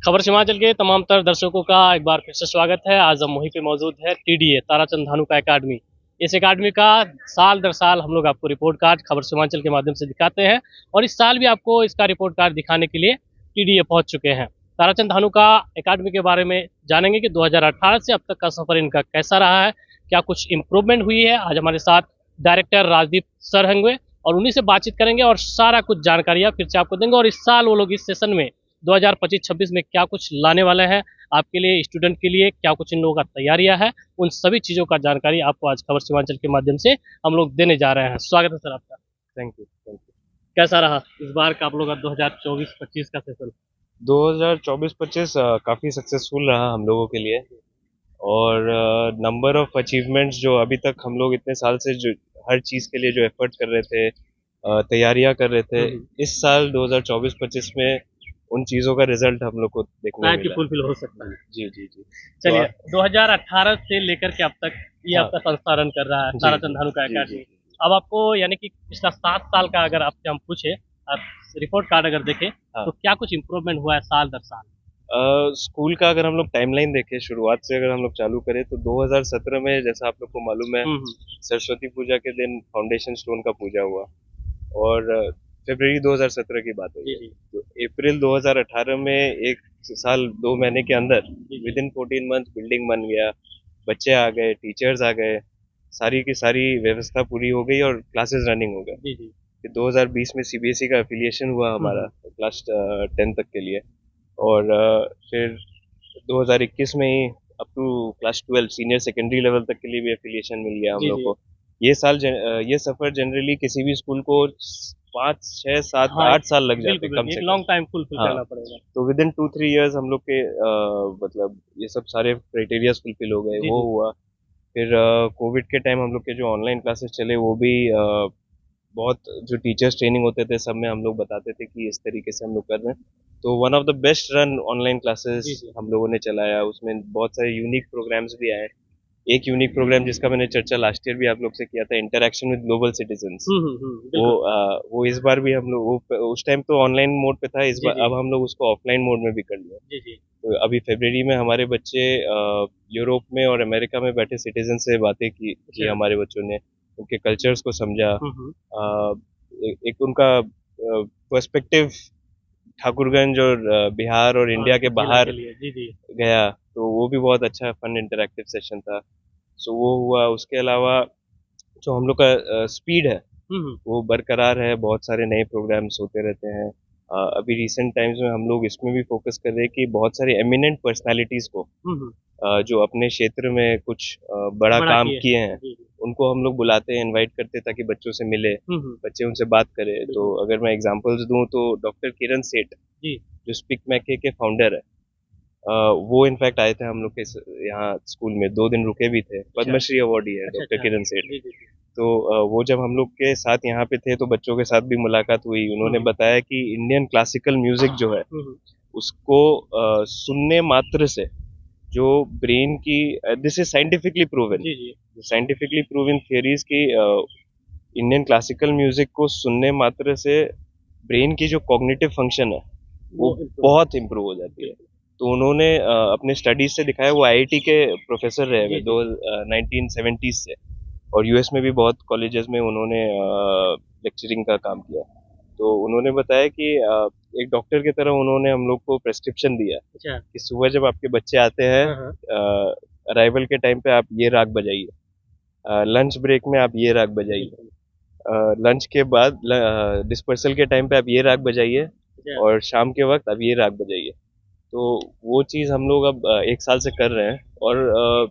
खबर सीमांचल के तमाम तर दर्शकों का एक बार फिर से स्वागत है। आज हम वहीं पे मौजूद है टीडीए ताराचंद धानुका एकेडमी। इस एकेडमी का साल दर साल हम लोग आपको रिपोर्ट कार्ड खबर सीमांचल के माध्यम से दिखाते हैं और इस साल भी आपको इसका रिपोर्ट कार्ड दिखाने के लिए टीडीए पहुंच चुके हैं। ताराचंद धानुका एकेडमी के बारे में जानेंगे कि 2018 से अब तक का सफर इनका कैसा रहा है, क्या कुछ इम्प्रूवमेंट हुई है। आज हमारे साथ डायरेक्टर राजदीप सर होंगे और उन्हीं से बातचीत करेंगे और सारा कुछ जानकारियां फिर से आपको देंगे। और इस साल वो लोग इस सेशन में 2025-26 में क्या कुछ लाने वाले हैं आपके लिए, स्टूडेंट के लिए क्या कुछ इन लोगों का तैयारियां है, उन सभी चीज़ों का जानकारी आपको आज खबर सीमांचल के माध्यम से हम लोग देने जा रहे हैं। स्वागत है सर आपका। Thank you thank you. कैसा रहा इस बार का आप लोग का 2024-25 का सेशन? 2024-25 काफ़ी सक्सेसफुल रहा हम लोगों के लिए और नंबर ऑफ अचीवमेंट्स जो अभी तक हम लोग इतने साल से जो हर चीज़ के लिए जो एफर्ट कर रहे थे, तैयारियां कर रहे थे, इस साल 2024-25 में उन चीज़ों का रिजल्ट हम लोग को देखने शायद कि मिला। फुलफिल हो सकता है। जी जी जी। चलिए, तो 2018 से लेकर के अब तक ये हाँ आपका संस्था रन कर रहा है जी ताराचंद धानुका जी जी एकेडमी। जी। अब आपको यानी कि पिछला 7 साल का अगर आपसे हम पूछे, आप रिपोर्ट कार्ड अगर देखें हाँ, तो क्या कुछ इम्प्रूवमेंट हुआ है साल दर साल? स्कूल का अगर हम लोग टाइमलाइन देखें, शुरुआत से अगर हम लोग चालू करें तो 2017 में जैसा आप लोग को मालूम है, सरस्वती पूजा के दिन फाउंडेशन स्टोन का पूजा हुआ और फरवरी 2017 की बात है जी ये। जी तो अप्रैल 2018 में एक साल 2 महीने के अंदर जी विद इन 14 मंथ बिल्डिंग बन गया, बच्चे आ गए, टीचर्स आ गए, सारी की सारी व्यवस्था पूरी हो गई और क्लासेस रनिंग हो गए। जी जी। फिर 2020 में सीबीएसई का एफिलिएशन हुआ हमारा क्लास 10 तक के लिए और फिर 2021 में ही up to class 12 senior secondary level तक के लिए भी एफिलिएशन मिल गया हम जी लोग जी। को। ये सफर जनरली किसी भी स्कूल को 5 6 7 हाँ, 8 साल लग जाते बिल्कुल कम बिल्कुल, एक से कम। लॉन्ग टाइम फुलफिल हाँ, करना पड़ेगा। तो विद इन 2 3 इयर्स हम लोग के मतलब ये सब सारे क्राइटेरिया फुलफिल हो गए, जी वो जी हुआ। फिर कोविड के टाइम हम लोग के जो ऑनलाइन क्लासेस चले वो भी बहुत, जो टीचर्स ट्रेनिंग होते थे सब में हम लोग बताते थे कि इस तरीके से हम लोग कर रहे हैं। तो one of the best run online classes जी जी। हम लोगों ने चलाया, उसमें बहुत सारे यूनिक प्रोग्राम्स भी आए। एक यूनिक प्रोग्राम जिसका मैंने चर्चा लास्ट ईयर भी आप लोग से किया था, इंटरेक्शन विद ग्लोबल सिटीजन्स, बिल्कुल। वो इस बार भी हम लोग, वो उस टाइम तो ऑनलाइन मोड पे था, इस जी बार जी अब हम लोग उसको ऑफलाइन मोड में भी कर लिया। जी जी। तो अभी फरवरी में हमारे बच्चे यूरोप में और अमेरिका में बैठे सिटीजन से बातें की अच्छा। हमारे बच्चों ने, उनके कल्चर्स को समझा। हम्म। एक उनका पर्सपेक्टिव ठाकुरगंज और बिहार और और इंडिया के जिला के बाहर लिए जी जी। गया, तो वो भी बहुत अच्छा फन इंटरेक्टिव सेशन था। सो वो हुआ। उसके अलावा जो हम लोग का स्पीड है हम्म। वो बरकरार है, बहुत सारे नए प्रोग्राम्स होते रहते हैं। अभी रिसेंट टाइम्स में हम लोग इसमें भी फोकस कर रहे हैं कि बहुत सारे एमिनेंट पर्सनालिटीज को, हम्म। जो अपने क्षेत्र में कुछ बड़ा बड़ा काम किए किए हैं, जी जी। उनको हम लोग बुलाते हैं, इनवाइट करते हैं ताकि बच्चों से मिले, बच्चे उनसे बात करें। तो बिल्कुल। अगर मैं एग्जांपल्स दूं तो डॉक्टर किरण सेठ, जी। जो स्पीक मैके के फाउंडर है, वो इनफैक्ट आए थे हम लोग के यहाँ स्कूल में, 2 दिन रुके भी थे। अच्छा पद्मश्री अवार्डी है अच्छा डॉक्टर अच्छा। किरण सेठ। जी जी जी। तो वो जब हम लोग के साथ यहाँ पे थे तो बच्चों के साथ भी मुलाकात हुई। उन्होंने हम्म बताया कि इंडियन क्लासिकल म्यूजिक जो है हम्म। उसको सुनने मात्र से जो ब्रेन की, दिस इज साइंटिफिकली प्रूवन, जी जी। साइंटिफिकली प्रूवन थियरीज की, इंडियन क्लासिकल म्यूजिक को सुनने मात्र से ब्रेन की जो कॉग्निटिव फंक्शन है वो वो improve बहुत इम्प्रूव हो जाती है। तो उन्होंने अपने स्टडीज से दिखाया, वो आईआईटी के प्रोफेसर रहे जी हुए जी। 1970s से, और यूएस में भी बहुत कॉलेजेस में उन्होंने लेक्चरिंग का काम किया। तो उन्होंने बताया कि एक डॉक्टर की तरह उन्होंने हम लोग को प्रेस्क्रिप्शन दिया अच्छा। कि सुबह जब आपके बच्चे आते हैं, हाँ। अराइवल के टाइम पे आप ये राग बजाइए, लंच ब्रेक में आप ये राग बजाइए, बिल्कुल। लंच के बाद डिस्पर्सल के टाइम पे आप ये राग बजाइए, अच्छा। और शाम के वक्त आप ये राग बजाइए। तो वो चीज़ हम लोग अब 1 साल से कर रहे हैं और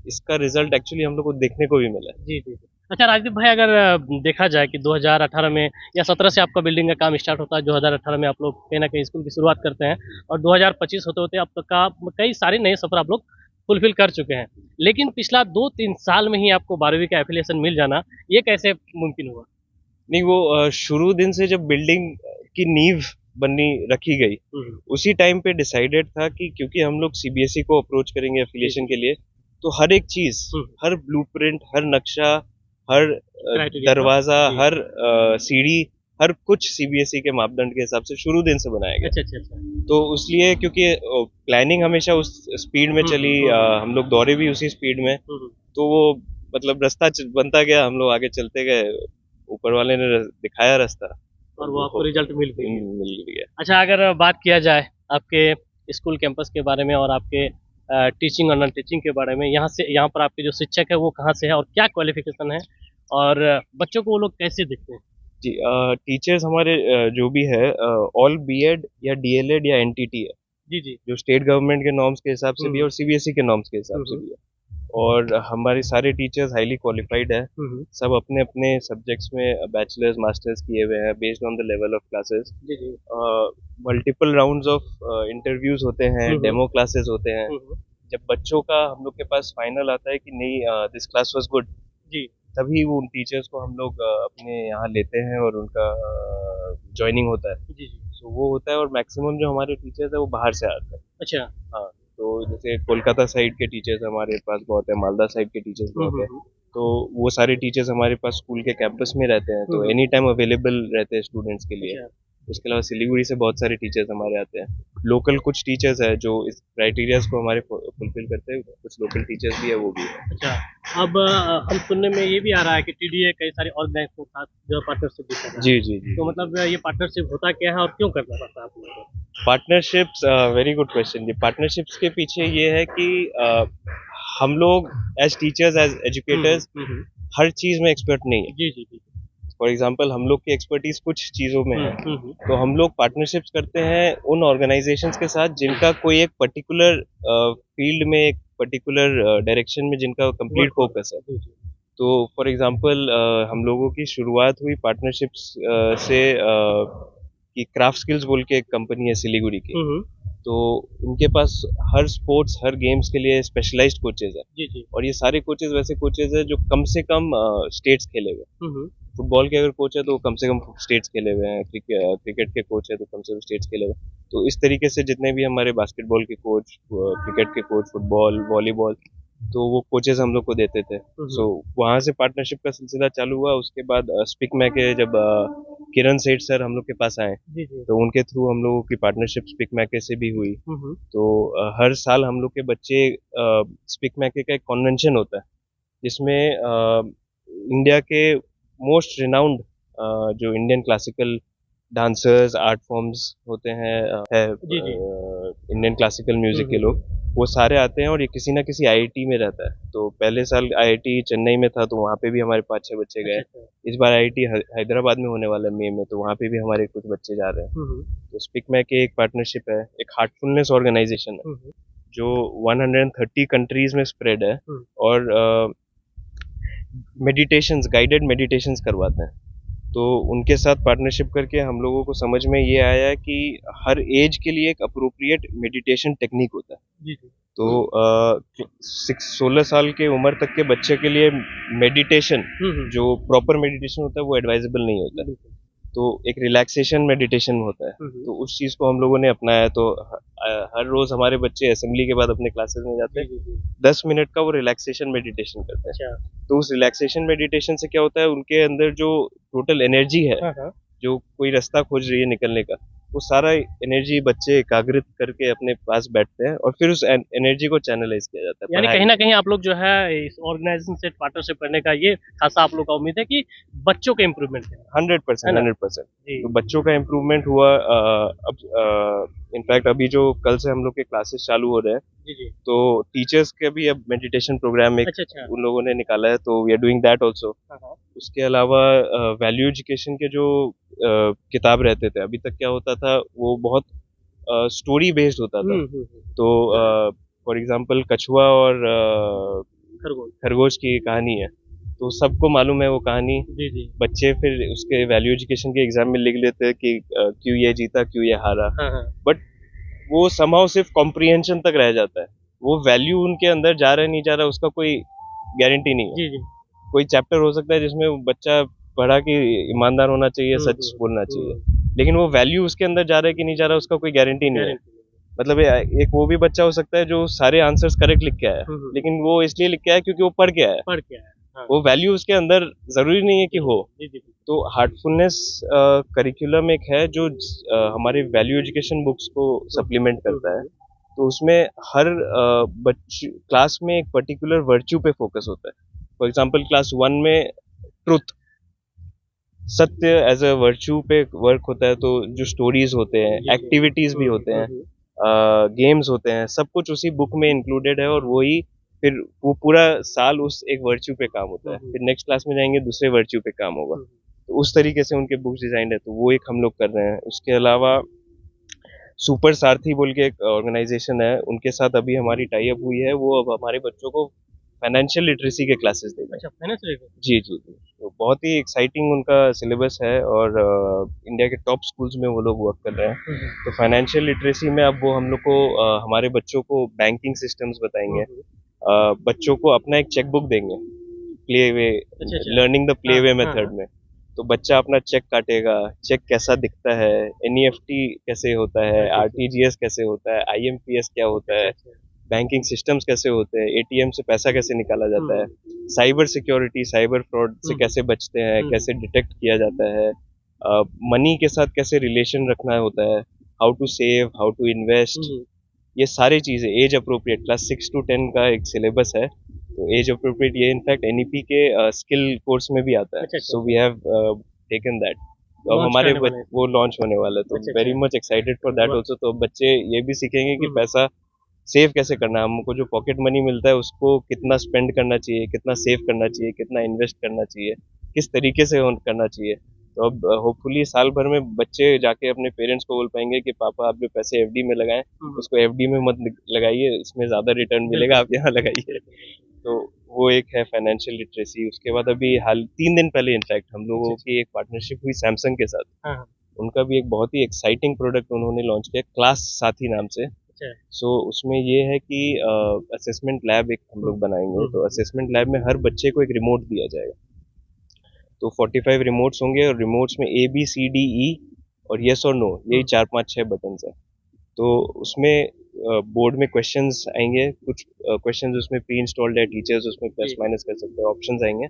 इसका रिजल्ट एक्चुअली हम लोग को देखने को भी मिला है। जी जी। अच्छा राजदीप भाई, अगर देखा जाए कि 2018 में या 17 से आपका बिल्डिंग का काम स्टार्ट होता है, 2018 में आप लोग कहीं ना कहीं स्कूल की शुरुआत करते हैं और 2025 होते होते अब तक का कई सारे नए सफर आप लोग फुलफिल कर चुके हैं। लेकिन पिछला 2-3 साल में ही आपको 12वीं का एफिलिएशन मिल जाना, ये कैसे मुमकिन हुआ? नहीं, वो शुरू दिन से जब बिल्डिंग की नींव बननी रखी गई, उसी टाइम पे डिसाइडेड था कि क्योंकि हम लोग सीबीएसई को अप्रोच करेंगे एफिलिएशन के लिए, तो हर एक चीज, हर ब्लूप्रिंट, हर नक्शा, हर क्राइटेरिया दरवाजा, हर सीढ़ी, हर कुछ सीबीएसई के मापदंड के हिसाब से शुरू दिन से बनाया गया। अच्छा अच्छा अच्छा। तो इसलिए क्योंकि प्लानिंग हमेशा उस स्पीड में चली, हम लोग दौड़े भी उसी स्पीड में, तो वो मतलब रास्ता बनता गया, हम लोग आगे चलते गए, ऊपर वाले ने दिखाया रास्ता और वो आपको रिजल्ट मिल गई। मिल गया। अच्छा, अगर बात किया जाए आपके स्कूल कैंपस के बारे में और आपके टीचिंग और नॉन टीचिंग के बारे में, यहाँ पर आपके जो शिक्षक है वो कहाँ से है और क्या क्वालिफिकेशन है, और बच्चों को वो लोग कैसे देखते हैं? जी, टीचर्स हमारे जो भी है ऑल बीएड या डीएलएड या एनटीटी है, जी जी। जो स्टेट गवर्नमेंट के नॉर्म्स के हिसाब से भी है और सीबीएसई के नॉर्म्स के हिसाब से भी है। और हमारे सारे टीचर्स हाईली क्वालिफाइड है, सब अपने अपने सब्जेक्ट्स में बैचलर्स मास्टर्स किए हुए हैं based on the level of classes. जी जी। मल्टीपल राउंड्स ऑफ इंटरव्यूज होते हैं, डेमो क्लासेस होते हैं। जब बच्चों का हम लोग के पास फाइनल आता है कि नहीं दिस क्लास वाज गुड, जी। तभी वो उन टीचर्स को हम लोग अपने यहाँ लेते हैं और उनका ज्वाइनिंग होता है। जी जी। तो वो होता है, और मैक्सिमम जो हमारे टीचर्स है वो बाहर से आते हैं। अच्छा। हाँ, तो जैसे कोलकाता साइड के टीचर्स हमारे पास बहुत है, मालदा साइड के टीचर्स बहुत है, तो वो सारे टीचर्स हमारे पास स्कूल के कैंपस में रहते हैं, तो एनी टाइम अवेलेबल रहते हैं स्टूडेंट्स के लिए। उसके अलावा सिलीगुड़ी से बहुत सारे टीचर्स हमारे आते हैं। लोकल कुछ टीचर्स है जो इस क्राइटेरियाज को हमारे फुलफिल करते हैं, कुछ लोकल टीचर्स भी है, वो भी है। अच्छा, अब हम सुनने में ये भी आ रहा है कि टीडीए कई सारे ऑर्गेनाइजेशन के साथ जो पार्टनरशिप भी कर रहा है। जी जी जी। तो मतलब ये पार्टनरशिप होता क्या है और क्यों करना पड़ता है आप लोगों को? Partnerships, very good question. ये पार्टनरशिप्स के पीछे ये है कि हम लोग एज टीचर्स, एज एजुकेटर्स, हर चीज में एक्सपर्ट नहीं है। जी जी जी। फॉर एग्जाम्पल, हम लोग की एक्सपर्टीज कुछ चीजों में है, तो हम लोग पार्टनरशिप्स करते हैं उन ऑर्गेनाइजेशंस के साथ जिनका कोई एक पर्टिकुलर फील्ड में, एक पर्टिकुलर डायरेक्शन में जिनका कंप्लीट फोकस है। तो फॉर एग्जांपल हम लोगों की शुरुआत हुई पार्टनरशिप्स से कि क्राफ्ट स्किल्स बोल के एक कंपनी है सिलीगुड़ी की, तो उनके पास हर स्पोर्ट्स, हर गेम्स के लिए स्पेशलाइज्ड कोचेज है। जी जी। और ये सारे कोचेज वैसे कोचेज है जो कम से कम स्टेट्स खेले हुए। फुटबॉल के अगर कोच है तो कम से कम स्टेट्स खेले हुए हैं, क्रिकेट के कोच है तो कम से कम स्टेट्स खेले हुए हैं। तो इस तरीके से जितने भी हमारे बास्केटबॉल के कोच, क्रिकेट के कोच, फुटबॉल, वॉलीबॉल, तो वो कोचेस हम लोग को देते थे। सो वहाँ से पार्टनरशिप का सिलसिला चालू हुआ। उसके बाद स्पिक में के जब किरण सेठ सर हम लोग के पास आए, तो उनके थ्रू हम लोगों की पार्टनरशिप स्पिक मैके से भी हुई। तो हर साल हम लोग के बच्चे, स्पिक मैके का एक कॉन्वेंशन होता है जिसमें इंडिया के मोस्ट रिनाउंड जो Indian classical dancers, art forms होते हैं, इंडियन क्लासिकल म्यूजिक के लोग, वो सारे आते हैं, और ये किसी ना किसी आईआईटी में रहता है। तो पहले साल आईआईटी चेन्नई में था, तो वहाँ पे भी हमारे 5-6 बच्चे गए। इस बार आईआईटी हैदराबाद में होने वाला है मई में, तो वहाँ पे भी हमारे कुछ बच्चे जा रहे हैं। तो स्पिक में के एक पार्टनरशिप है, एक हार्टफुलनेस ऑर्गेनाइजेशन है जो 130 कंट्रीज में स्प्रेड है, और मेडिटेशंस, गाइडेड मेडिटेशंस करवाते हैं। तो उनके साथ पार्टनरशिप करके हम लोगों को समझ में ये आया है कि हर एज के लिए एक अप्रोप्रिएट मेडिटेशन टेक्निक होता है। जी जी। तो 16 साल के उम्र तक के बच्चे के लिए मेडिटेशन, जो प्रॉपर मेडिटेशन होता है, वो एडवाइजेबल नहीं होता है। तो एक रिलैक्सेशन मेडिटेशन होता है, तो उस चीज को हम लोगों ने अपनाया। तो हर रोज हमारे बच्चे असेंबली के बाद अपने क्लासेस में जाते हैं, 10 मिनट का वो रिलैक्सेशन मेडिटेशन करते हैं। तो उस रिलैक्सेशन मेडिटेशन से क्या होता है, उनके अंदर जो टोटल एनर्जी है, जो कोई रास्ता खोज रही है निकलने का, वो सारा एनर्जी बच्चे एकाग्रित करके अपने पास बैठते हैं, और फिर उस एनर्जी को चैनलाइज किया जाता है। यानी कहीं ना कहीं आप लोग जो है इस ऑर्गेनाइजेशन से पार्टनरशिप करने का ये खासा आप लोग का उम्मीद है कि बच्चों का इम्प्रूवमेंट है। 100%, 100%। तो बच्चों का इम्प्रूवमेंट हुआ। अब इनफैक्ट अभी जो कल से हम लोग के क्लासेस चालू हो रहे हैं, तो टीचर्स के भी अब मेडिटेशन प्रोग्राम एक उन लोगों ने निकाला है, तो we are doing that also. उसके अलावा वैल्यू एजुकेशन के जो किताब रहते थे, अभी तक क्या होता था, वो बहुत स्टोरी बेस्ड होता था। तो फॉर एग्जांपल कछुआ और खरगोश की कहानी है, तो सबको मालूम है वो कहानी। बच्चे फिर उसके वैल्यू एजुकेशन के एग्जाम में लिख लेते हैं कि क्यों ये जीता, क्यों ये हारा। बट वो समहाउ सिर्फ कॉम्प्रिहेंशन तक रह जाता है, वो वैल्यू उनके अंदर जा रहा है नहीं जा रहा, उसका कोई गारंटी नहीं है। कोई चैप्टर हो सकता है जिसमें बच्चा पढ़ा कि ईमानदार होना चाहिए, सच बोलना चाहिए, लेकिन वो वैल्यू उसके अंदर जा रहा है कि नहीं जा रहा, उसका कोई गारंटी नहीं है। मतलब एक वो भी बच्चा हो सकता है जो सारे आंसर्स करेक्ट लिख के आया, लेकिन वो इसलिए लिख के आया क्योंकि वो पढ़ के आया। हाँ। वो वैल्यू उसके अंदर जरूरी नहीं है कि हो। जी जी। तो हार्टफुलनेस करिकुलम एक है जो हमारे वैल्यू एजुकेशन बुक्स को सप्लीमेंट करता है। तो उसमें हर बच्चे क्लास में एक पर्टिकुलर वर्च्यू पे फोकस होता है। फॉर एग्जांपल क्लास 1 में ट्रुथ, सत्य एज अ वर्च्यू पे वर्क होता है। तो जो स्टोरीज होते हैं, एक्टिविटीज भी होते हैं, गेम्स होते हैं, सब कुछ उसी बुक में इंक्लूडेड है। और वही फिर वो पूरा साल उस एक वर्च्यू पे काम होता है। फिर नेक्स्ट क्लास में जाएंगे, दूसरे वर्च्यू पे काम होगा। तो उस तरीके से उनके बुक्स डिजाइन है। तो वो एक हम लोग कर रहे हैं। उसके अलावा सुपर सारथी बोल के एक ऑर्गेनाइजेशन है, उनके साथ अभी हमारी टाई अप हुई है। वो अब हमारे बच्चों को फाइनेंशियल लिटरेसी के क्लासेस दे रहे हैं। अच्छा, फाइनेंशियल लिटरेसी। जी जी जी। तो बहुत ही एक्साइटिंग उनका सिलेबस है और इंडिया के टॉप स्कूल्स में वो लोग वर्क कर रहे हैं। तो फाइनेंशियल लिटरेसी में अब वो हम लोग को हमारे बच्चों को बैंकिंग सिस्टम्स बताएंगे। बच्चों को अपना एक चेक बुक देंगे, play way, learning the play way method में। तो बच्चा अपना चेक काटेगा, चेक कैसा दिखता है, एनईएफटी कैसे होता है, आरटीजीएस कैसे होता है, आईएमपीएस क्या होता है, बैंकिंग सिस्टम्स कैसे होते हैं, एटीएम से पैसा कैसे निकाला जाता है, साइबर सिक्योरिटी, साइबर फ्रॉड से कैसे बचते हैं, कैसे डिटेक्ट किया जाता है, मनी के साथ कैसे रिलेशन रखना होता है, how to save, how to invest. ये सारी चीजें एज अप्रोप्रिएट क्लास 6 to 10 का एक सिलेबस है। तो एज अप्रोप्रिएट ये इनफैक्ट एनईपी के स्किल कोर्स में भी आता है। So we have taken that. तो अब हमारे वो लॉन्च होने वाला है। तो very much excited for that also. तो बच्चे ये भी सीखेंगे कि पैसा सेव कैसे करना है। हमको जो पॉकेट मनी मिलता है उसको कितना स्पेंड करना चाहिए, कितना सेव करना चाहिए, कितना इन्वेस्ट करना चाहिए, किस तरीके से करना चाहिए। तो अब होपफुली साल भर में बच्चे जाके अपने पेरेंट्स को बोल पाएंगे कि पापा आप जो पैसे एफडी में लगाएं उसको एफडी में मत लगाइए, इसमें ज्यादा रिटर्न मिलेगा, आप यहाँ लगाइए। तो वो एक है फाइनेंशियल लिटरेसी। उसके बाद अभी हाल 3 दिन पहले इनफैक्ट हम लोगों की एक पार्टनरशिप हुई सैमसंग के साथ। उनका भी एक बहुत ही एक्साइटिंग प्रोडक्ट उन्होंने लॉन्च किया, क्लास साथी नाम से। सो उसमें ये है कि असेसमेंट लैब एक हम लोग बनाएंगे। तो असेसमेंट लैब में हर बच्चे को एक रिमोट दिया जाएगा। तो 45 रिमोट्स होंगे और रिमोट्स में A B C D E और यस और नो, यही 4 5 6 बटन है। तो उसमें बोर्ड में क्वेश्चंस आएंगे, कुछ क्वेश्चंस उसमें प्री इंस्टॉल्ड है, टीचर्स उसमें प्लस माइनस कर सकते हैं, ऑप्शंस आएंगे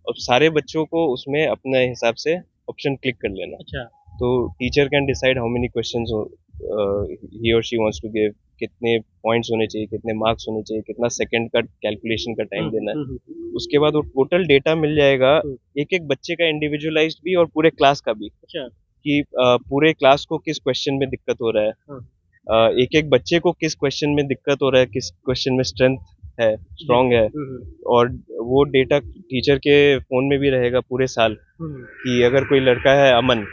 और सारे बच्चों को उसमें अपने हिसाब से ऑप्शन क्लिक कर लेना। अच्छा। तो teacher can decide how many questions he or she wants to give, कितने पॉइंट्स होने चाहिए, कितने मार्क्स होने चाहिए, कितना सेकंड का कैलकुलेशन का टाइम देना है। उसके बाद वो टोटल डेटा मिल जाएगा, एक एक बच्चे का इंडिविजुअलाइज्ड भी और पूरे क्लास का भी। अच्छा। कि पूरे क्लास को किस क्वेश्चन में दिक्कत हो रहा है, एक एक बच्चे को किस क्वेश्चन में दिक्कत हो रहा है, किस क्वेश्चन में स्ट्रेंथ है, स्ट्रांग है। और वो डेटा टीचर के फोन में भी रहेगा पूरे साल कि अगर कोई लड़का है अमन,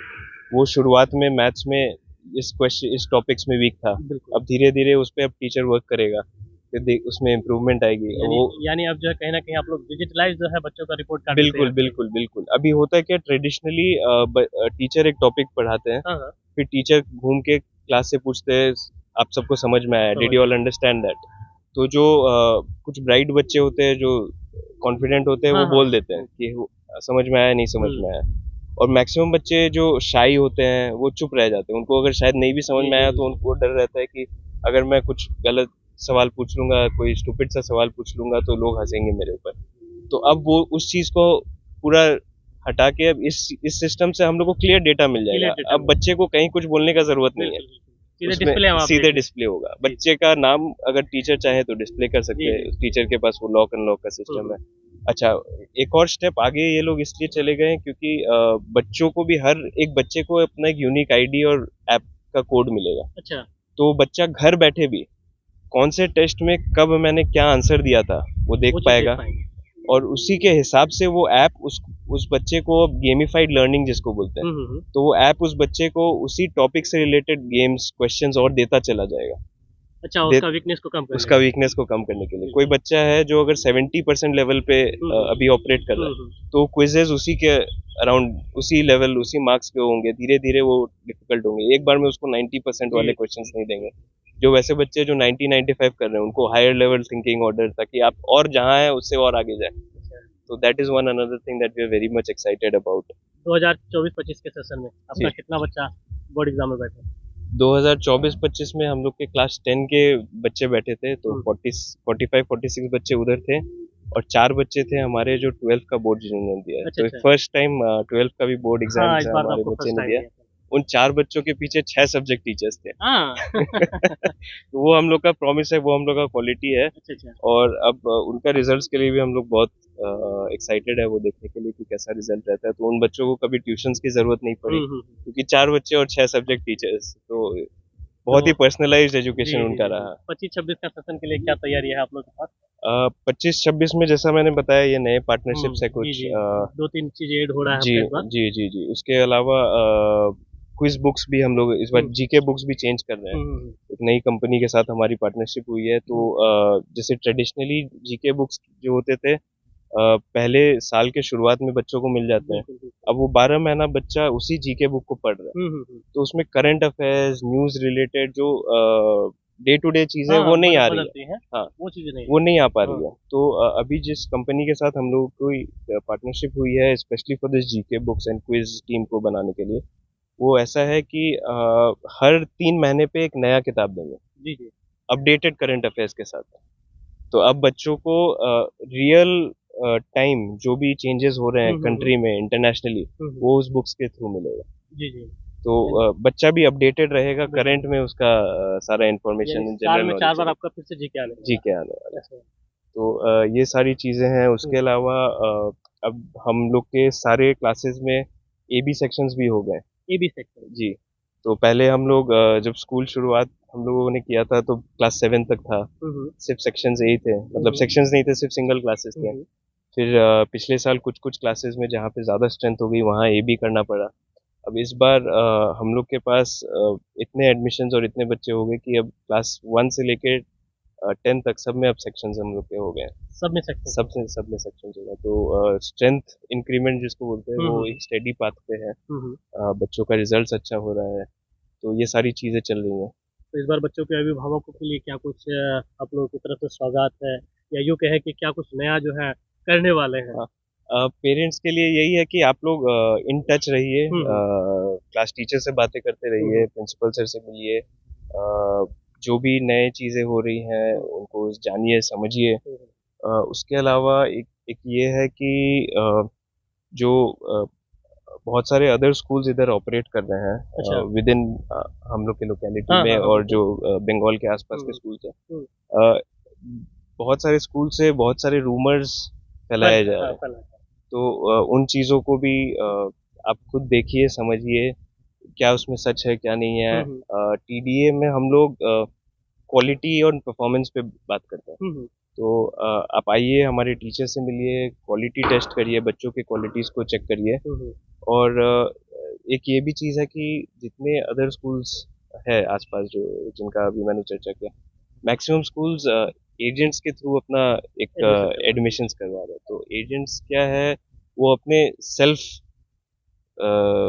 वो शुरुआत में मैथ्स में इस टॉपिक्स में वीक था, अब धीरे धीरे उस पर अब टीचर वर्क करेगा, फिर उसमें इम्प्रूवमेंट आएगी। यानी अब जो है कहीं ना कहीं आप लोग डिजिटलाइज जो है बच्चों का रिपोर्ट कार्ड। बिल्कुल बिल्कुल बिल्कुल। अभी होता है क्या, ट्रेडिशनली टीचर एक टॉपिक पढ़ाते हैं, फिर टीचर घूम के क्लास से पूछते हैं आप सबको समझ में आया, did you all understand that. तो जो कुछ ब्राइट बच्चे होते हैं जो कॉन्फिडेंट होते हैं वो बोल देते हैं कि समझ में आया, नहीं समझ में आया। और मैक्सिमम बच्चे जो शाई होते हैं वो चुप रह जाते हैं, उनको अगर शायद नहीं भी समझ में आया तो उनको डर रहता है कि अगर मैं कुछ गलत सवाल पूछ लूंगा, कोई स्टूपिड सा सवाल पूछ लूंगा तो लोग हंसेंगे मेरे ऊपर। तो अब वो उस चीज को पूरा हटा के अब इस सिस्टम से हम लोग को क्लियर डेटा मिल जाएगा। अब बच्चे को कहीं कुछ बोलने का जरूरत नहीं है, सीधे डिस्प्ले होगा। बच्चे का नाम अगर टीचर चाहे तो डिस्प्ले कर सकते हैं, टीचर के पास वो लॉक अनलॉक का सिस्टम है। अच्छा, एक और स्टेप आगे ये लोग इसलिए चले गए क्योंकि बच्चों को भी, हर एक बच्चे को अपना एक यूनिक आईडी और ऐप का कोड मिलेगा। अच्छा। तो बच्चा घर बैठे भी कौन से टेस्ट में कब मैंने क्या आंसर दिया था वो देख पाएगा और उसी के हिसाब से वो ऐप उस बच्चे को गेमिफाइड लर्निंग जिसको बोलते हैं, तो वो ऐप उस बच्चे को उसी टॉपिक से रिलेटेड गेम्स, क्वेश्चंस और देता चला जाएगा। अच्छा, उसका वीकनेस को कम करने के लिए। कोई बच्चा है जो अगर 70% लेवल पे अभी ऑपरेट कर रहा है तो क्विजेज उसी के अराउंड, उसी लेवल, उसी मार्क्स के होंगे, धीरे धीरे वो डिफिकल्ट होंगे। एक बार में उसको 90% वाले क्वेश्चंस नहीं देंगे। जो वैसे बच्चे जो 90-95 कर रहे हैं उनको हायर लेवल थिंकिंग ऑर्डर, ताकि आप और जहाँ है उससे और आगे जाए। तो that is one another thing that we are very much excited about. 2024-25 के सेशन में आपका कितना बच्चा बोर्ड एग्जाम में बैठा? 2024-25 में हम लोग के क्लास 10 के बच्चे बैठे थे, तो 45-46 बच्चे उधर थे और 4 बच्चे थे हमारे जो 12th का बोर्ड जिन्होंने दिया है। अच्छा तो अच्छा। फर्स्ट टाइम 12th का भी बोर्ड हाँ, एग्जाम्स इस बार तो हमारे आपको बच्चे फर्स्ट ने टाइम दिया। दिया था। उन 4 बच्चों के पीछे 6 सब्जेक्ट टीचर्स थे। हाँ। तो वो हम लोग का प्रॉमिस है, वो हम लोग का क्वालिटी है। अच्छा अच्छा। और अब उनका रिजल्ट्स के लिए भी हम लोग बहुत एक्साइटेड है वो देखने के लिए कि कैसा रिजल्ट रहता है। तो उन बच्चों को कभी ट्यूशंस की जरूरत नहीं पड़ी, क्योंकि 4 बच्चे और 6 सब्जेक्ट टीचर्स, तो बहुत ही तो पर्सनलाइज्ड जी एजुकेशन जी उनका जी जी, रहा। 25-26 का सेशन के लिए क्या तैयारी है आप लोग के पास? 25-26 में जैसा मैंने बताया, ये नए पार्टनरशिप्स है जी कुछ। जी, 2-3 चीजें ऐड हो रहा है जी आपका इस बार। जी जी जी, उसके अलावा क्विज बुक्स भी हम लोग इस बार हम्म जीके बुक्स भी चेंज कर रहे हैं। हम्म एक नई कंपनी के साथ हमारी पार्टनरशिप हुई है। तो जैसे ट्रेडिशनली जीके बुक्स जो होते थे, पहले साल के शुरुआत में बच्चों को मिल जाते हैं। बिल्कुल बिल्कुल। अब वो 12 महीना बच्चा उसी जीके बुक को पढ़ रहा है। हम्म। तो उसमें करंट अफेयर्स, न्यूज रिलेटेड जो डे टू डे चीजें हाँ, वो नहीं आ रही है। बदलती हैं, हाँ, वो चीजें नहीं वो है। नहीं आ पा हाँ। रही है। तो अभी जिस कंपनी के साथ हम लोग कोई पार्टनरशिप हुई है specially for this GK books and quiz team को बनाने के लिए, वो ऐसा है कि हर 3 महीने पे एक नया किताब देंगे, जी जी। अपडेटेड करंट अफेयर्स के साथ। तो अब बच्चों को रियल टाइम जो भी चेंजेस हो रहे हैं हम्म। कंट्री में इंटरनेशनली, हम्म। वो उस बुक्स के थ्रू मिलेगा। जी जी। तो यानी बच्चा भी अपडेटेड रहेगा, बिल्कुल। करंट में उसका सारा यानी इंफॉर्मेशन साल जनरल में नॉलेज 4 बार चलेगा। आपका फिर से जी के आने जी वाला के आने वाला है। है। अच्छा। तो ये सारी चीजें हैं। उसके हम्म। अलावा अब हम लोग के सारे क्लासेस में एबी सेक्शंस भी हो गए। AB section. जी। तो पहले हम लोग जब स्कूल शुरुआत हम लोगों ने किया था तो क्लास 7 तक था, हम्म सिर्फ सेक्शंस यही थे, मतलब हम्म सेक्शंस नहीं थे, सिर्फ सिंगल क्लासेस थे। हम्म। फिर पिछले साल कुछ कुछ क्लासेस में जहाँ पे ज़्यादा स्ट्रेंथ हो गई वहाँ ए बी करना पड़ा। अब इस बार हम लोग के पास इतने एडमिशन्स और इतने बच्चे हो गए कि अब क्लास 1 से लेके 10 तक सब में अब सेक्शंस हम लोग के हो गए हैं। सब में सेक्शन है। सब में सेक्शंस हो गए। तो स्ट्रेंथ इंक्रीमेंट जिसको बोलते हैं वो हम्म एक स्टेडी पाथ पे है। हम्म। बच्चों का रिजल्ट अच्छा हो रहा है। तो ये सारी चीज़ें चल रही हैं। तो इस बार बच्चों के अभिभावकों के लिए क्या कुछ आप लोगों की तरफ से सौगात है, या यूँ कहें कि क्या कुछ नया जो है करने वाले हैं? पेरेंट्स के लिए यही है कि आप लोग इन टच रहिए, हम्म क्लास टीचर से बातें करते रहिए, हम्म प्रिंसिपल सर से मिलिए, जो भी नए चीज़ें हो रही हैं हम्म उनको जानिए समझिए। हम्म उसके अलावा एक एक ये है कि जो बहुत सारे अदर स्कूल्स इधर ऑपरेट कर रहे अच्छा। हैं विद इन हम लोग के लोकेलिटी हाँ में, हाँ हाँ, और बिल्कुल। जो बंगाल के आसपास के हम्म स्कूल्स हैं। हम्म। अ, बहुत सारे स्कूल से बहुत सारे रूमर्स फैलाए जा रहे हाँ, हैं। फल है। तो उन चीज़ों को भी आप खुद देखिए समझिए, क्या उसमें सच है क्या नहीं है। हम्म टीडीए में हम लोग क्वालिटी और परफॉर्मेंस पे बात करते हैं। हम्म तो आप आइए हमारे टीचर से मिलिए, क्वालिटी टेस्ट करिए, बच्चों के क्वालिटीज़ को चेक करिए। हम्म और एक ये भी चीज़ है कि जितने अदर स्कूल्स है आसपास जो जिनका अभी मैंने चर्चा किया, मैक्सिमम स्कूल्स एजेंट्स के थ्रू अपना एक एडमिशन करवा। एडमिशन्स करवा रहे हैं। तो एजेंट्स क्या है, वो अपने सेल्फ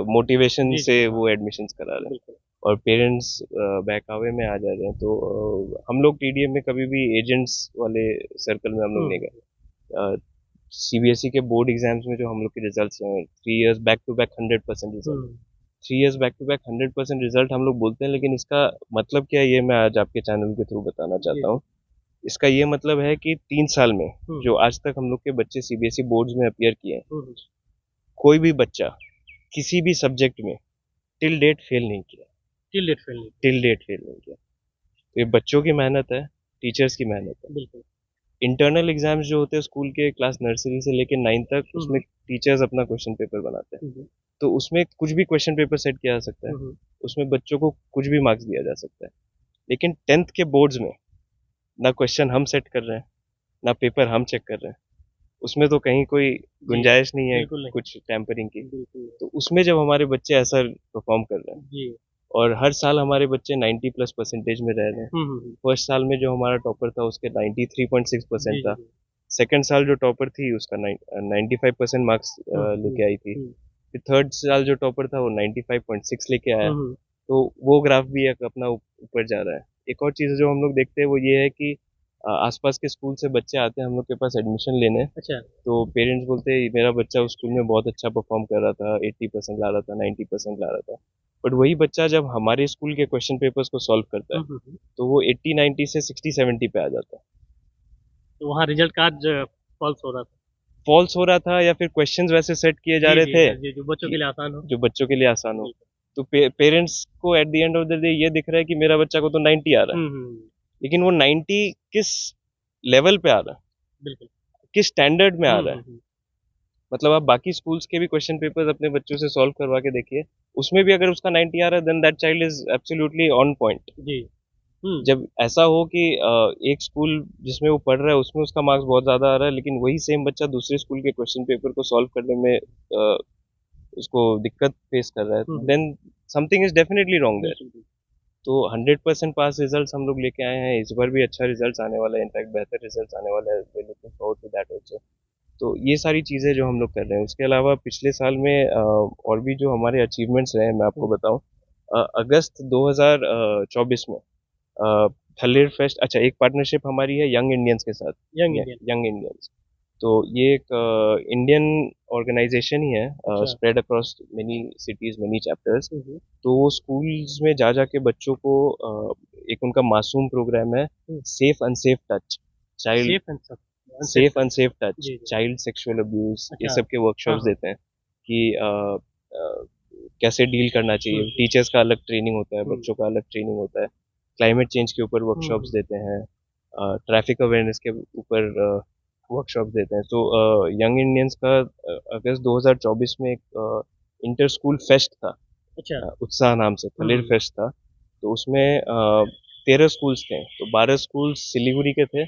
मोटिवेशन जी से जी हाँ, वो एडमिशन्स करा रहे हैं, बिल्कुल। और पेरेंट्स बहकावे में आ जा रहे हैं। तो हम लोग टीडीए में कभी भी एजेंट्स वाले सर्कल में हम लोग नहीं हम्म गए। सीबीएसई के बोर्ड एग्जाम्स में जो हम लोग के रिजल्ट्स हैं 3 years back to back 100% result, hmm. 3 years back to back 100% result हम लोग बोलते हैं, लेकिन इसका मतलब क्या है ये मैं आज आपके चैनल के थ्रू बताना जी चाहता जी। हूँ। इसका ये मतलब है कि 3 साल में हम्म जो आज तक हम लोग के बच्चे सीबीएसई बोर्ड्स में अपीयर किए हैं, हम्म। कोई भी बच्चा किसी भी सब्जेक्ट में टिल डेट फेल नहीं किया। टिल डेट फेल नहीं। टिल डेट फेल नहीं किया। तो ये बच्चों की मेहनत है, टीचर्स की मेहनत है। बिल्कुल। इंटरनल एग्जाम्स जो होते हैं स्कूल के क्लास नर्सरी से लेकर 9 तक, उसमें हम्म टीचर्स अपना क्वेश्चन पेपर बनाते हैं। हम्म तो उसमें कुछ भी क्वेश्चन पेपर सेट किया जा सकता है, हम्म। उसमें बच्चों को कुछ भी मार्क्स दिया जा सकता है। लेकिन 10th के बोर्ड्स में ना क्वेश्चन हम सेट कर रहे हैं, ना पेपर हम चेक कर रहे हैं, उसमें तो कहीं कोई जी, गुंजाइश नहीं है बिल्कुल नहीं। कुछ टैंपरिंग की। बिल्कुल नहीं। तो उसमें जब हमारे बच्चे ऐसा परफॉर्म कर रहे हैं, जी। और हर साल हमारे बच्चे 90+ परसेंटेज में रह रहे हैं। फर्स्ट साल में जो हमारा टॉपर था उसके 93.6% जी जी था। जी। सेकंड साल जो टॉपर थी उसका 95% मार्क्स लेके आई थी। हम्म फिर थर्ड साल जो टॉपर था वो 95.6 लेके आया। हम्म। तो वो ग्राफ भी एक अपना ऊपर जा रहा है। एक और चीज़ जो हम लोग देखते हैं वो ये है कि आसपास के स्कूल से बच्चे आते हैं हम लोग के पास एडमिशन लेने। अच्छा। तो पेरेंट्स बोलते हैं मेरा बच्चा उस स्कूल में बहुत अच्छा परफॉर्म कर रहा था, 80% ला रहा था, 90% ला रहा था। बट वही बच्चा जब हमारे स्कूल के क्वेश्चन पेपर्स को सॉल्व करता है हम्म। तो वो 80-90 से 60-70 पे आ जाता है। तो वहाँ रिजल्ट कार्ड फॉल्स हो रहा था। फॉल्स हो रहा था या फिर क्वेश्चंस वैसे सेट किए जा जी रहे जी थे सर, जी जो बच्चों के लिए आसान हो। जो बच्चों के लिए आसान हो। बिल्कुल। तो पेरेंट्स को at the end of the day ये दिख रहा है कि मेरा बच्चा को तो 90 आ रहा है, हम्म। लेकिन वो 90 किस लेवल पे आ रहा है, बिल्कुल। किस स्टैंडर्ड में आ रहा है। हम्म। मतलब आप बाकी स्कूल्स के भी क्वेश्चन पेपर्स अपने बच्चों से सॉल्व करवा के देखिए, उसमें भी अगर उसका 90 आ रहा है then that child is absolutely on point. जी। हम्म। जब ऐसा हो कि एक स्कूल जिसमें वो पढ़ रहा है उसमें उसका मार्क्स बहुत ज्यादा आ रहा है, लेकिन वही सेम बच्चा दूसरे स्कूल के क्वेश्चन पेपर को सॉल्व करने में उसको दिक्कत फेस कर रहा है, हम्म। Then something is definitely wrong there. बिल्कुल। तो 100% पास रिजल्ट्स हम लोग लेके आए हैं, इस बार भी अच्छा रिजल्ट्स आने वाला है, इनफैक्ट बेहतर रिजल्ट्स आने वाला है, we looking forward to that also. तो ये सारी चीज़ें जो हम लोग कर रहे हैं, उसके अलावा पिछले साल में और भी जो हमारे अचीवमेंट्स रहे मैं आपको बताऊं। अगस्त 2024 में थलेर फेस्ट, अच्छा एक पार्टनरशिप हमारी है यंग इंडियंस के साथ। Young Indian. यंग इंडियंस, तो ये एक इंडियन ऑर्गेनाइजेशन ही है, अच्छा। Spread across many cities many chapters. हम्म। तो वो स्कूल्स में जा जाके बच्चों को एक उनका मासूम प्रोग्राम है, safe unsafe touch child, safe and सब सेफ अनसेफ। अनसेफ टच जी जी। चाइल्ड सेक्सुअल अब्यूज, ये अच्छा। सब के हाँ वर्कशॉप्स हाँ। देते हैं कि कैसे डील करना चाहिए। हम्म। टीचर्स का अलग ट्रेनिंग होता है, हम्म। बच्चों का अलग ट्रेनिंग होता है। क्लाइमेट चेंज के ऊपर वर्कशॉप्स हम्म। देते हैं, ट्रैफिक अवेयरनेस के ऊपर वर्कशॉप्स देते हैं। तो यंग इंडियंस का अगस्त 2024 में एक इंटर स्कूल फेस्ट था, अच्छा। उत्साह नाम से थलेर हम्म। फेस्ट था। तो उसमें 13 स्कूल्स थे, तो 12 स्कूल सिलीगुड़ी के थे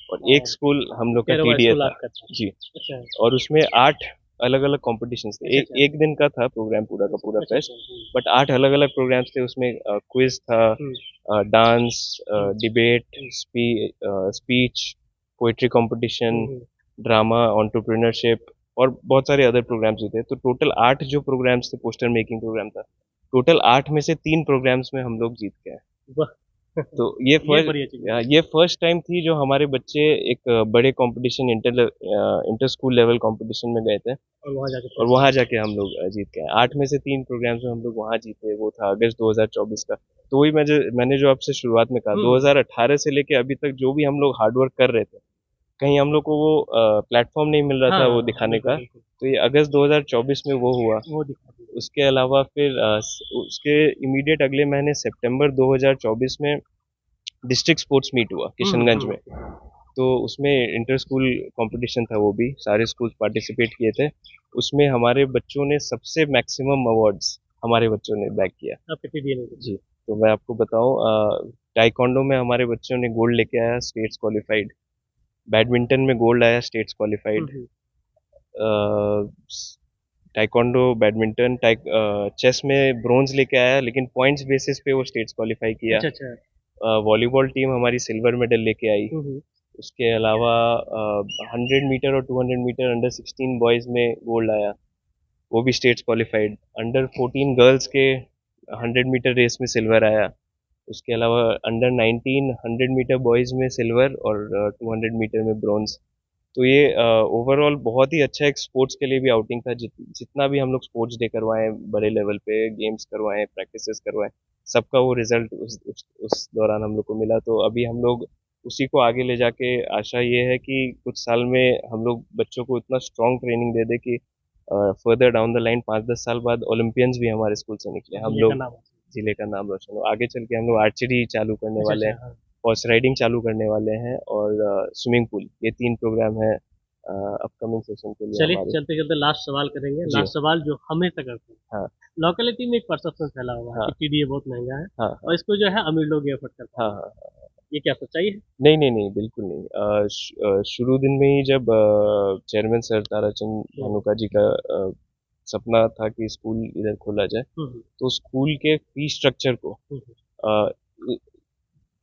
और एक और स्कूल हम लोग का 13वां टीडीए स्कूल था। आपका था। जी। अच्छा और उसमें 8 अलग अलग कॉम्पिटिशन्स थे, अच्छा। अच्छा एक दिन का था प्रोग्राम पूरा का पूरा अच्छा। फेस्ट, अच्छा। बट 8 अलग अलग प्रोग्राम्स थे। उसमें क्विज था, हम्म। डांस, हम्म। डिबेट, स्पीच, पोइट्री कंपटीशन, हम्म। ड्रामा, एंटरप्रेन्योरशिप और बहुत सारे अदर प्रोग्राम्स भी थे। तो टोटल 8 जो प्रोग्राम्स थे, पोस्टर मेकिंग प्रोग्राम था, टोटल 8 में से 3 प्रोग्राम्स में हम लोग जीत गए। वाह। तो ये ये फर्स्ट बड़ी अचीवमेंट। ये फर्स्ट टाइम थी जो हमारे बच्चे एक बड़े competition, inter school level competition में गए थे और वहाँ जाके और फर्स्ट वहां आए। जाके हम लोग जीत गए। 8 में से 3 प्रोग्राम्स में हम लोग वहां जीते, वो था अगस्त 2024 का। तो वही मैंने जो आपसे शुरुआत में कहा, हम्म। 2018 से लेके अभी तक जो भी हम लोग हार्डवर्क कर रहे थे, कहीं हम लोग को वो प्लेटफॉर्म नहीं मिल रहा था वो हाँ दिखाने बिल्कुल का। बिल्कुल। तो ये अगस्त 2024 में वो हुआ। वो दिखा दीजिए। उसके अलावा फिर उसके इमीडिएट अगले महीने सितंबर 2024 में डिस्ट्रिक्ट स्पोर्ट्स मीट हुआ किशनगंज में। तो उसमें इंटर स्कूल कंपटीशन था, वो भी सारे स्कूल पार्टिसिपेट किए थे। उसमें हमारे बच्चों ने सबसे मैक्सिमम अवार्ड्स हमारे बच्चों ने बैग किया। आपके टीडीए ने जी। तो मैं आपको बताऊं, टाइकोंडो में हमारे बच्चों ने गोल्ड लेके आया, स्टेट्स क्वालिफाइड। बैडमिंटन में गोल्ड आया, states qualified. Taekwondo, badminton, chess में ब्रोंज लेके आया, लेकिन पॉइंट्स बेसिस पे वो स्टेट्स क्वालिफाई किया। अच्छा अच्छा। वॉलीबॉल टीम हमारी सिल्वर मेडल लेके आई। हम्म। उसके अलावा 100 मीटर और 200 मीटर अंडर 16 बॉयज में गोल्ड आया, वो भी स्टेट्स क्वालिफाइड। अंडर 14 गर्ल्स के 100 मीटर रेस में सिल्वर आया। उसके अलावा अंडर 19 100 मीटर बॉयज में सिल्वर और 200 मीटर में ब्रॉन्ज। तो ये ओवरऑल बहुत ही अच्छा एक स्पोर्ट्स के लिए भी आउटिंग था। जितना भी हम लोग स्पोर्ट्स डे करवाएं, बड़े लेवल पे गेम्स करवाएं, प्रैक्टिसेस करवाएं, सबका वो रिजल्ट उस दौरान हम लोग को मिला। तो अभी हम लोग उसी को आगे ले जाके, आशा ये है कि कुछ साल में हम लोग बच्चों को इतना स्ट्रॉन्ग ट्रेनिंग दे दे कि फर्दर डाउन द लाइन 5-10 साल बाद ओलंपियंस भी हमारे स्कूल से निकले, हम जिले का लोग नाम है। जिले का नाम रोशन हो। आगे चल के हम लोग आर्चरी चालू करने अच्छा वाले अच्छा हैं, हाँ। हॉर्स राइडिंग चालू करने वाले हैं और स्विमिंग पूल, ये 3 प्रोग्राम है अपकमिंग सेशन के लिए चलिए हमारे। चलते चलते लास्ट सवाल करेंगे, जी। लास्ट सवाल जो हमेशा करते हैं। हाँ लोकेलिटी में एक परसेप्शन फैला हुआ है हाँ कि टीडीए बहुत महंगा है हाँ और हाँ इसको जो है अमीर लोग एफर्ट कर हाँ पाएंगे। हाँ। ये क्या सच्चाई है? नहीं नहीं नहीं, बिल्कुल नहीं। शुरू दिन में ही जब चेयरमैन सर ताराचंद हम्म। धानुका जी का सपना था कि स्कूल इधर खोला जाए, हम्म। तो स्कूल के फी स्ट्रक्चर को हम्म। अ,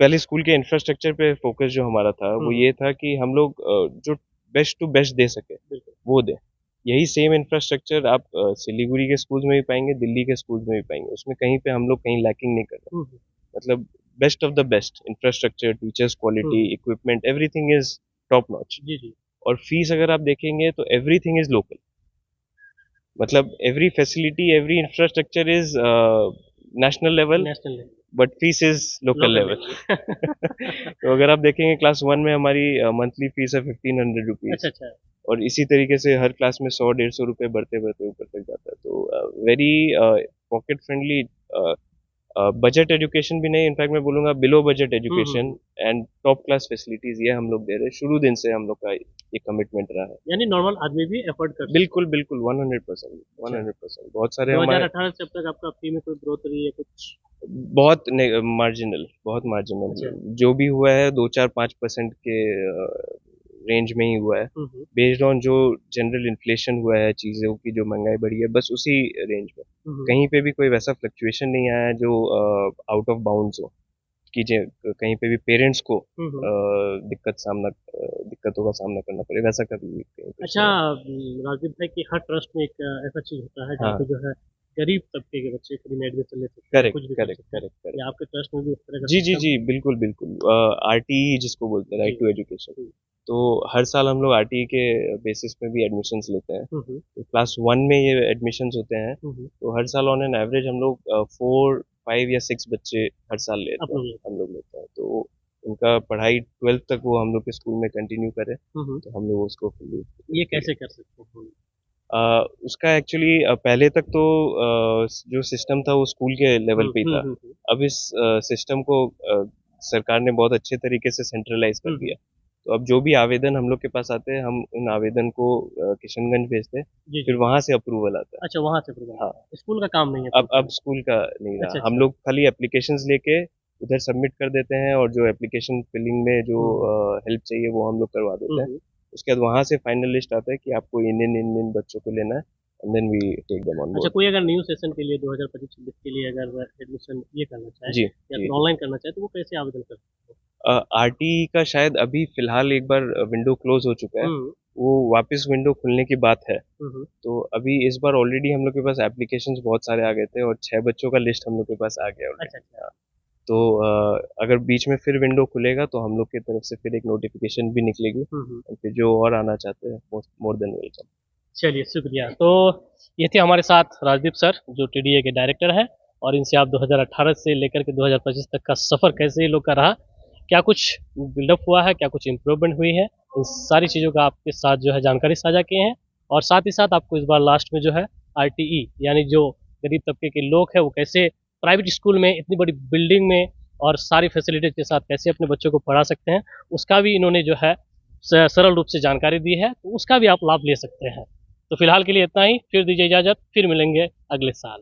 पहले स्कूल के इंफ्रास्ट्रक्चर पे फोकस जो हमारा था वो हम्म। ये था कि हम लोग जो बेस्ट टू बेस्ट दे सके बिल्कुल। वो दे। यही सेम इंफ्रास्ट्रक्चर आप सिलीगुड़ी के स्कूल्स में भी पाएंगे, दिल्ली के स्कूल्स में भी पाएंगे। उसमें कहीं पे हम लोग कहीं लैकिंग नहीं कर रहे। हम्म। मतलब best of the best infrastructure, teachers quality, हम्म। Equipment, everything is top notch. जी जी। और फीस अगर आप देखेंगे तो एवरीथिंग इज लोकल। मतलब every facility, every infrastructure is national level. National है। But fees is local level. तो अगर आप देखेंगे क्लास 1 में हमारी मंथली फीस है 1500 रुपीज। अच्छा अच्छा। और इसी तरीके से हर क्लास में 100-150 रुपए बढ़ते बढ़ते ऊपर तक जाता है। तो very pocket friendly, budget education भी नहीं, इनफैक्ट मैं बोलूंगा below budget education and top class facilities ये हम लोग दे रहे हैं। शुरू दिन से हम लोग का ये कमिटमेंट रहा है। यानी नॉर्मल आदमी भी अफोर्ड कर सकता बिल्कुल बिल्कुल 100%, 100%। बहुत सारे है। हमारे 2018 से अब तक आपका फी में कोई ग्रोथ रही है कुछ? बहुत मार्जिनल, बहुत मार्जिनल अच्छा। जो भी हुआ है 2-4-5% के रेंज में ही हुआ है, हम्म। बेस्ड ऑन जो जनरल इन्फ्लेशन हुआ है, चीज़ों की जो महंगाई बढ़ी है, बस उसी रेंज में। कहीं पे भी कोई वैसा फ्लक्चुएशन नहीं आया है जो आउट ऑफ बाउंड्स हो, कि कहीं पे भी पेरेंट्स को दिक्कतों का सामना करना पड़े, वैसा कभी कहीं पे अच्छा, नहीं। राजदीप भाई की हर ट्रस्ट में एक ऐसा चीज होता है जहाँ हाँ, पे जो है गरीब तबके के बच्चे फ्री में एडमिशन ले सकते हैं, करेक्ट कुछ भी कर करेक्ट सकते हैं। Correct correct. या आपके ट्रस्ट में भी उस तरह का जी जी सिस्टम? जी, बिल्कुल बिल्कुल। आरटीई जिसको बोलते हैं, राइट जी। To education. हम्म। तो हर साल हम लोग आरटीई के बेसिस पे भी एडमिशन्स लेते हैं। हम्म। तो क्लास 1 में ये एडमिशन्स होते हैं। हम्म। तो हर साल ऑन एन एवरेज हम लोग 4, 5 या 6 बच्चे हर साल आप लेते हैं, लोग लेते हम लोग लेते हैं। तो उनका पढ़ाई 12th तक वो हम लोग के स्कूल में कंटिन्यू करे, हैं। तो हम लोग उसको ये कैसे कर सकते हैं? उसका एक्चुअली पहले तक तो जो सिस्टम था वो स्कूल के लेवल पे ही था। हम्म। अब इस सिस्टम को सरकार ने बहुत अच्छे तरीके से सेंट्रलाइज कर दिया। तो अब जो भी आवेदन हम लोग के पास आते हैं, हम उन आवेदन को किशनगंज भेजते हैं, जी फिर जी। वहां से अप्रूवल आता है। अच्छा, वहां से प्रोग्राम हाँ, स्कूल का काम नहीं है अब स्कूल का नहीं अच्छा रहा। हम अच्छा। लोग खाली एप्लीकेशंस लेके उधर सबमिट कर देते हैं, और जो एप्लीकेशन फिलिंग में जो हेल्प चाहिए वो हम लोग करवा देते हैं। हम्म। उसके बाद वहां से फाइनल लिस्ट आता है कि आपको इन बच्चों को लेना है, and then we take them on अच्छा, बोर्ड। कोई अगर न्यू सेशन के लिए 2025-26 के लिए अगर एडमिशन ये करना चाहे जी या जी। फिर ऑनलाइन करना चाहे तो वो कैसे आवेदन कर सकते आरटी का शायद अभी फिलहाल एक बार विंडो क्लोज हो चुका है, हैं? वो वापस विंडो खुलने की बात है। हम्म। तो अभी इस बार ऑलरेडी हम लोग के पास एप्लीकेशंस बहुत सारे आ गए थे, और 6 बच्चों का लिस्ट हम लोग के पास आ गया अच्छा ऑलरेडी। अच्छा। तो अगर बीच में फिर विंडो खुलेगा तो हम लोग की तरफ से फिर एक नोटिफिकेशन भी निकलेगी, हम्म। और फिर जो और आना चाहते हैं मोर देन वेलकम। चलिए, शुक्रिया। तो ये थे हमारे साथ राजदीप सर, जो टीडीए के डायरेक्टर हैं, और इनसे आप 2018 से लेकर के 2025 तक का सफ़र कैसे ये लोग का रहा, क्या कुछ बिल्डअप हुआ है, क्या कुछ इम्प्रूवमेंट हुई है, इन सारी चीज़ों का आपके साथ जो है जानकारी साझा किए हैं। और साथ ही साथ आपको इस बार लास्ट में जो है आरटीई यानी जो गरीब तबके के लोग हैं वो कैसे प्राइवेट स्कूल में इतनी बड़ी बिल्डिंग में और सारी फैसिलिटीज के साथ कैसे अपने बच्चों को पढ़ा सकते हैं, उसका भी इन्होंने जो है सरल रूप से जानकारी दी है, तो उसका भी आप लाभ ले सकते हैं। तो फिलहाल के लिए इतना ही, फिर दीजिए इजाज़त, फिर मिलेंगे अगले साल।